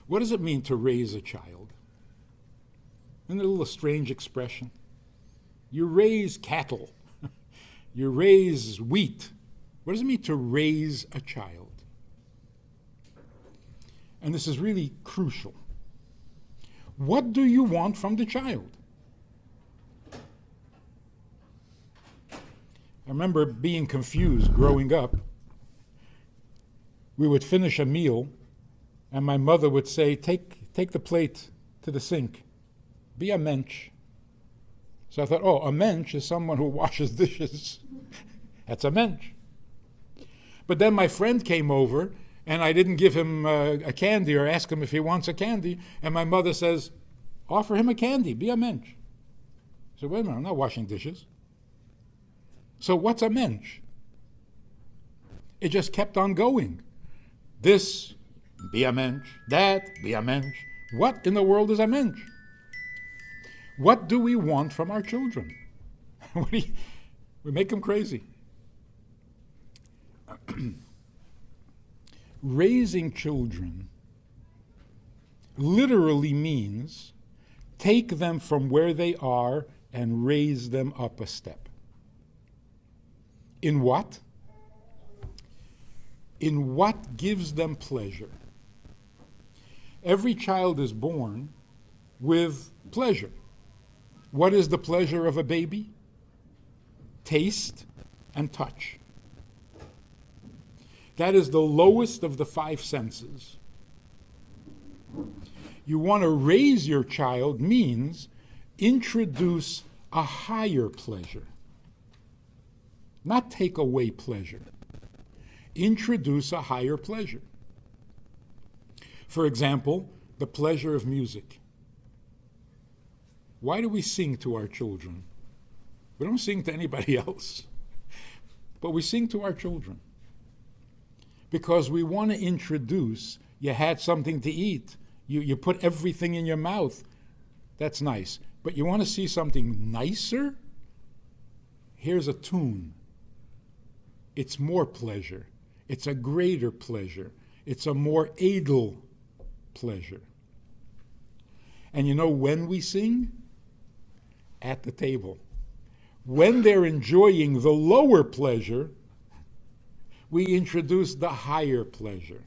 What does it mean to raise a child? Isn't it a little strange expression? You raise cattle. You raise wheat. What does it mean to raise a child? And this is really crucial. What do you want from the child? I remember being confused growing up. We would finish a meal, and my mother would say, take the plate to the sink. Be a mensch. So I thought, oh, a mensch is someone who washes dishes. That's a mensch. But then my friend came over, and I didn't give him a candy or ask him if he wants a candy, and my mother says, offer him a candy, be a mensch. I said, wait a minute, I'm not washing dishes. So what's a mensch? It just kept on going. This, be a mensch. That, be a mensch. What in the world is a mensch? What do we want from our children? We make them crazy. Raising children literally means take them from where they are and raise them up a step. In what? In what gives them pleasure. Every child is born with pleasure. What is the pleasure of a baby? Taste and touch. That is the lowest of the five senses. You want to raise your child means introduce a higher pleasure. Not take away pleasure. Introduce a higher pleasure. For example, the pleasure of music. Why do we sing to our children? We don't sing to anybody else, but we sing to our children. Because we want to introduce, you had something to eat, you put everything in your mouth. That's nice. But you want to see something nicer? Here's a tune. It's more pleasure. It's a greater pleasure. It's a more edel pleasure. And you know when we sing? At the table. When they're enjoying the lower pleasure, we introduce the higher pleasure.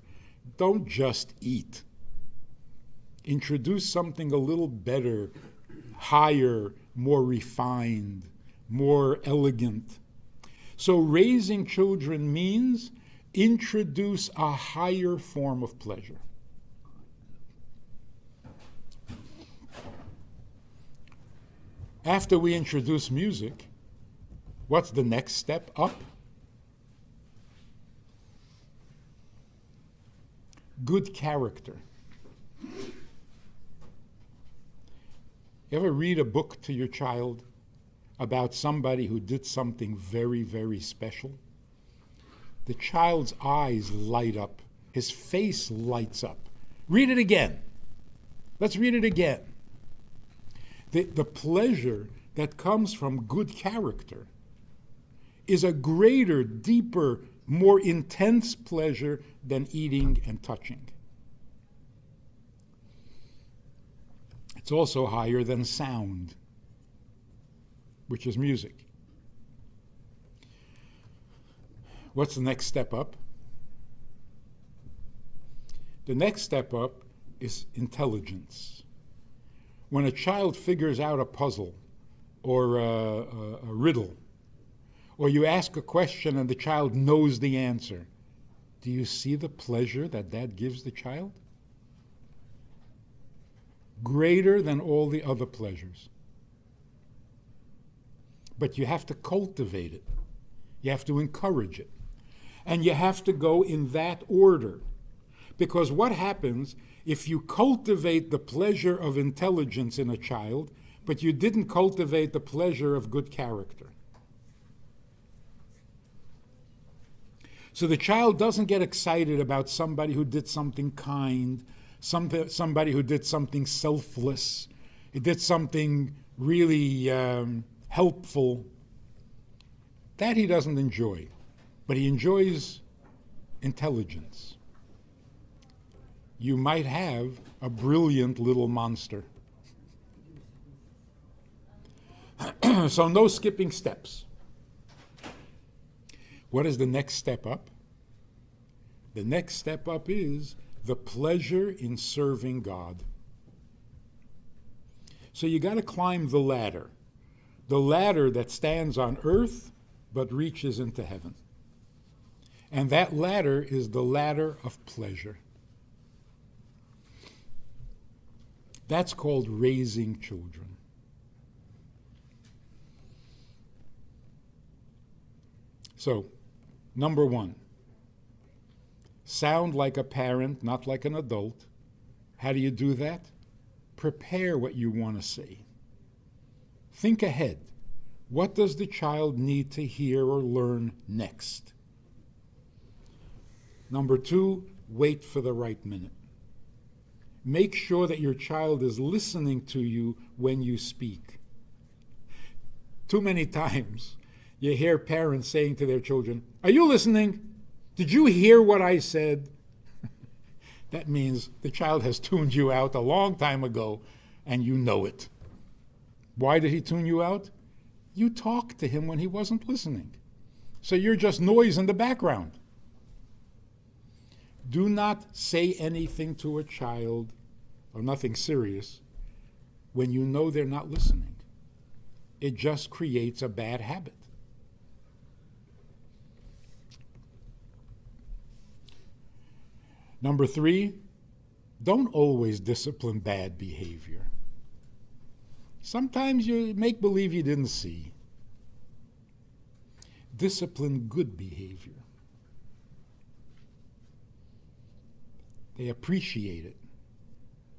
Don't just eat. Introduce something a little better, higher, more refined, more elegant. So raising children means introduce a higher form of pleasure. After we introduce music, what's the next step up? Good character. You ever read a book to your child about somebody who did something very, very special? The child's eyes light up. His face lights up. Read it again. Let's read it again. The pleasure that comes from good character is a greater, deeper, more intense pleasure than eating and touching. It's also higher than sound, which is music. What's the next step up? The next step up is intelligence. When a child figures out a puzzle or a riddle, or you ask a question and the child knows the answer, do you see the pleasure that that gives the child? Greater than all the other pleasures. But you have to cultivate it. You have to encourage it. And you have to go in that order. Because what happens if you cultivate the pleasure of intelligence in a child, but you didn't cultivate the pleasure of good character? So the child doesn't get excited about somebody who did something kind, somebody who did something selfless, who did something really helpful. That he doesn't enjoy, but he enjoys intelligence. you might have a brilliant little monster. So no skipping steps. What is the next step up? The next step up is the pleasure in serving God. So you got to climb the ladder that stands on earth but reaches into heaven. And that ladder is the ladder of pleasure. That's called raising children. So, number one, sound like a parent, not like an adult. How do you do that? Prepare what you want to say. Think ahead. What does the child need to hear or learn next? Number two, wait for the right minute. Make sure that your child is listening to you when you speak. Too many times, you hear parents saying to their children, "Are you listening? Did you hear what I said?" That means the child has tuned you out a long time ago, and you know it. Why did he tune you out? You talked to him when he wasn't listening. So you're just noise in the background. Do not say anything to a child, or nothing serious, when you know they're not listening. It just creates a bad habit. Number three, don't always discipline bad behavior. Sometimes you make believe you didn't see. Discipline good behavior. They appreciate it,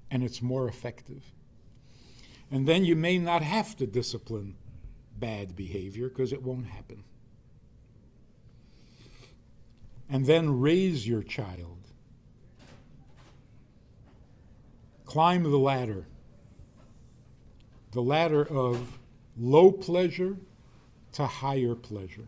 and it's more effective. And then you may not have to discipline bad behavior because it won't happen. And then raise your child. Climb the ladder of low pleasure to higher pleasure.